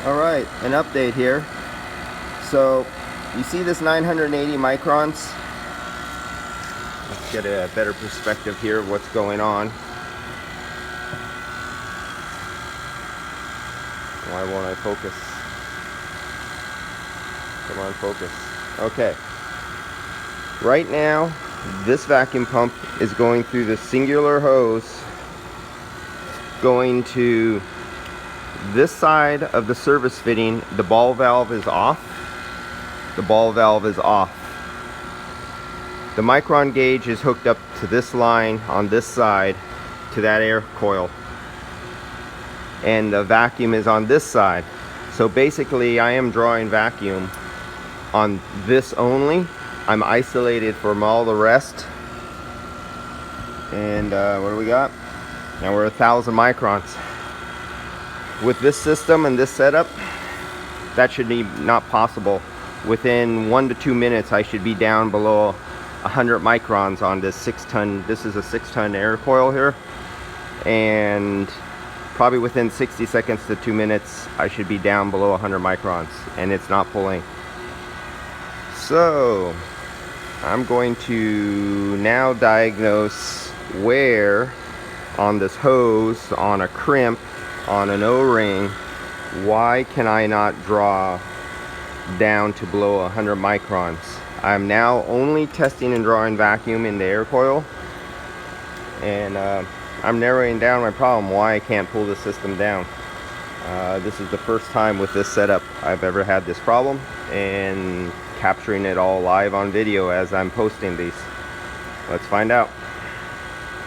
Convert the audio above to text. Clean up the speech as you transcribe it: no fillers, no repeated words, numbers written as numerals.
Alright, an update here. So, you see this 980 microns? Let's get a better perspective here of what's going on. Why won't I focus? Come on, focus. Okay. Right now, this vacuum pump is going through the singular hose going to this side of the service fitting. The ball valve is off. The ball valve is off. The micron gauge is hooked up to this line on this side to that air coil, and the vacuum is on this side. So basically I am drawing vacuum on this only. I'm isolated from all the rest. And what do we got? Now we're 1,000 microns. With this system and this setup, that should be not possible. Within 1 to 2 minutes I should be down below 100 microns on this 6-ton. This is a 6-ton air coil here, and probably within 60 seconds to 2 minutes I should be down below 100 microns, and it's not pulling. So I'm going to now diagnose where on this hose, on a crimp, on an O-ring, why can I not draw down to below 100 microns. I'm now only testing and drawing vacuum in the air coil, and I'm narrowing down my problem, why I can't pull the system down. This is the first time with this setup I've ever had this problem, and capturing it all live on video as I'm posting these. Let's find out.